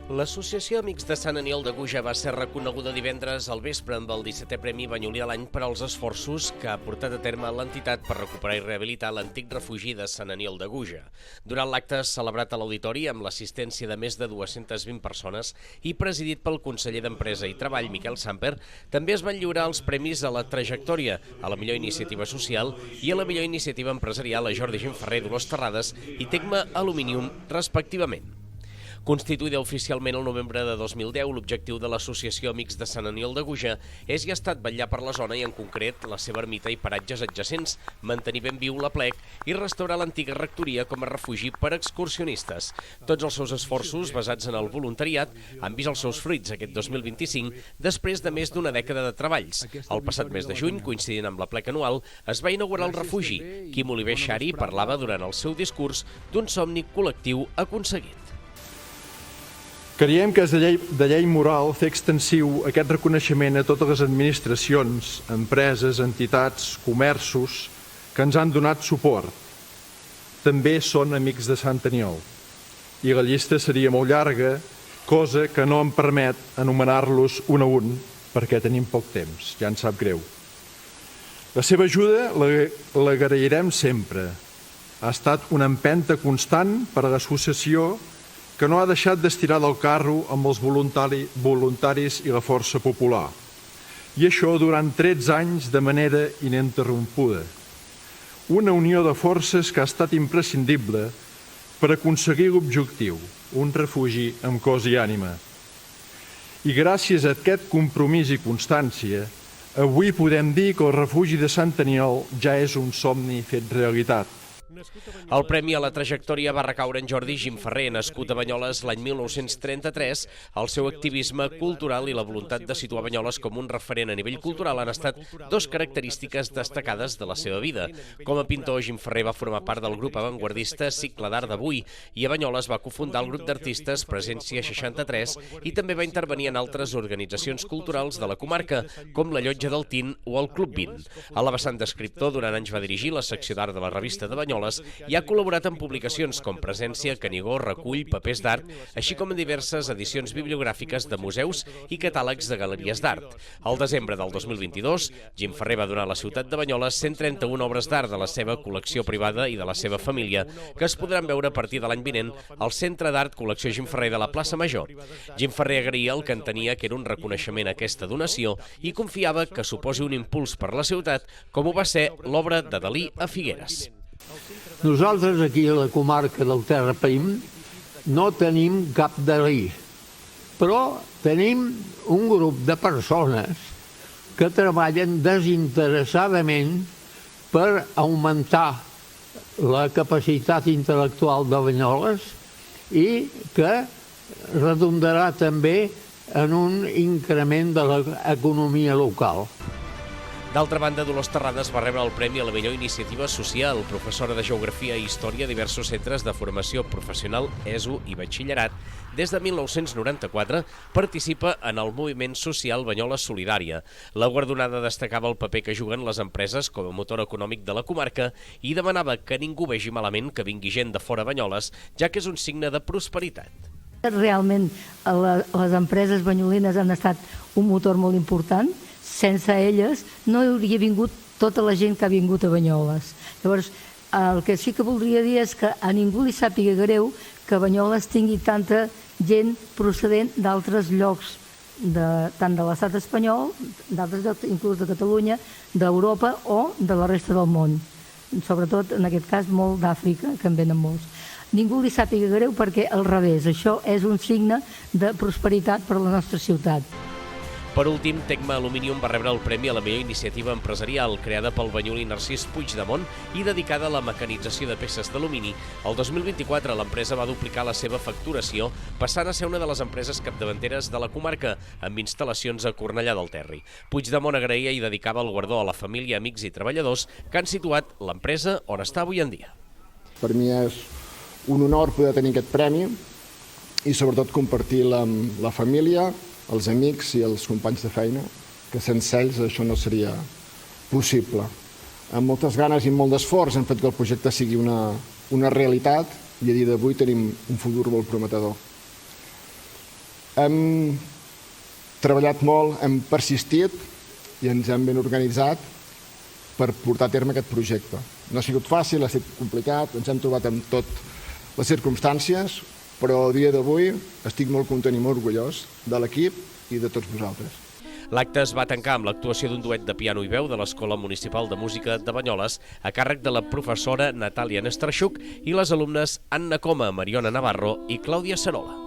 L'Associació Amics de Sant Aniol de Guja va ser reconeguda divendres al vespre amb el 17è Premi Banyolí a l'any per als esforços que ha portat a terme l'entitat per recuperar i rehabilitar l'antic refugi de Sant Aniol de Guja. Durant l'acte celebrat a l'auditori amb l'assistència de més de 220 persones i presidit pel conseller d'Empresa i Treball, Miquel Samper, també es van lliurar els premis a la trajectòria, a la millor iniciativa social i a la millor iniciativa empresarial a Jordi Gimferrer, Dolors Terrades i Tecma Aluminium, respectivament. Constituïda oficialment el novembre de 2010, l'objectiu de l'Associació Amics de Sant Aniol de Guja és i ha estat vetllar per la zona i en concret la seva ermita i paratges adjacents, mantenir ben viu l'Aplec i restaurar l'antiga rectoria com a refugi per excursionistes. Tots els seus esforços, basats en el voluntariat, han vist els seus fruits aquest 2025 després de més d'una dècada de treballs. El passat mes de juny, coincidint amb l'Aplec anual, es va inaugurar el refugi. Quim Oliver Xari parlava durant el seu discurs d'un somni col·lectiu aconseguit. Creiem que és de llei moral fer extensiu aquest reconeixement a totes les administracions, empreses, entitats, comerços que ens han donat suport. També són amics de Sant Aniol. I la llista seria molt llarga, cosa que no em permet anomenar-los un a un, perquè tenim poc temps, ja ens sap greu. La seva ajuda l'agrairem sempre. Ha estat una empenta constant per a l'associació que no ha deixat d'estirar del carro amb els voluntaris i la força popular. I això durant 13 anys de manera ininterrompuda. Una unió de forces que ha estat imprescindible per aconseguir l'objectiu, un refugi amb cos i ànima. I gràcies a aquest compromís i constància, avui podem dir que el refugi de Sant Aniol ja és un somni fet realitat. El premi a la trajectòria va recaure en Jordi Gimferrer, nascut a Banyoles l'any 1933. El seu activisme cultural i la voluntat de situar Banyoles com un referent a nivell cultural han estat dos característiques destacades de la seva vida. Com a pintor, Gimferrer va formar part del grup avantguardista Cicle d'Art d'Avui i a Banyoles va cofundar el grup d'artistes Presència 63 i també va intervenir en altres organitzacions culturals de la comarca, com la Llotja del Tin o el Club 20. A la vessant d'escriptor, durant anys va dirigir la secció d'art de la revista de Banyoles i ha col·laborat en publicacions com Presència, Canigó, Recull, Papers d'Art, així com en diverses edicions bibliogràfiques de museus i catàlegs de galeries d'art. Al desembre del 2022, Gimferrer va donar a la ciutat de Banyoles 131 obres d'art de la seva col·lecció privada i de la seva família, que es podran veure a partir de l'any vinent al Centre d'Art Col·lecció Gimferrer de la plaça Major. Gimferrer agraïa el que entenia que era un reconeixement a aquesta donació i confiava que suposi un impuls per la ciutat, com ho va ser l'obra de Dalí a Figueres. Nosaltres aquí a la comarca del Terra Prim no tenim cap Dalí, però tenim un grup de persones que treballen desinteressadament per augmentar la capacitat intel·lectual de Banyoles i que redundarà també en un increment de l'economia local. D'altra banda, Dolors Terrades va rebre el Premi a la millor iniciativa social, professora de Geografia i Història a diversos centres de formació professional, ESO i batxillerat. Des de 1994 participa en el moviment social Banyoles Solidària. La guardonada destacava el paper que juguen les empreses com a motor econòmic de la comarca i demanava que ningú vegi malament que vingui gent de fora Banyoles, ja que és un signe de prosperitat. Realment les empreses banyolines han estat un motor molt important. Sense elles no hi hauria vingut tota la gent que ha vingut a Banyoles. Llavors, el que sí que voldria dir és que a ningú li sàpiga greu que Banyoles tingui tanta gent procedent d'altres llocs, tant de l'estat espanyol, d'altres llocs, inclús de Catalunya, d'Europa o de la resta del món. Sobretot, en aquest cas, molt d'Àfrica, que en venen molts. Ningú li sàpiga greu perquè, al revés, això és un signe de prosperitat per a la nostra ciutat. Per últim, Tecma Aluminium va rebre el Premi a la millor iniciativa empresarial, creada pel banyolí Narcís Puigdemont i dedicada a la mecanització de peces d'alumini. El 2024 l'empresa va duplicar la seva facturació, passant a ser una de les empreses capdavanteres de la comarca, amb instal·lacions a Cornellà del Terri. Puigdemont agraïa i dedicava el guardó a la família, amics i treballadors que han situat l'empresa on està avui en dia. Per mi és un honor poder tenir aquest premi i sobretot compartir-la amb la família, els amics i els companys de feina, que sense ells això no seria possible. Amb moltes ganes i molt d'esforç hem fet que el projecte sigui una realitat i a dia d'avui tenim un futur molt prometedor. Hem treballat molt, hem persistit i ens hem ben organitzat per portar a terme aquest projecte. No ha sigut fàcil, ha sigut complicat, ens hem trobat amb totes les circumstàncies, però a dia d'avui estic molt content i molt orgullós de l'equip i de tots vosaltres. L'acte es va tancar amb l'actuació d'un duet de piano i veu de l'Escola Municipal de Música de Banyoles a càrrec de la professora Natàlia Nestrachuk i les alumnes Anna Coma, Mariona Navarro i Clàudia Cerola.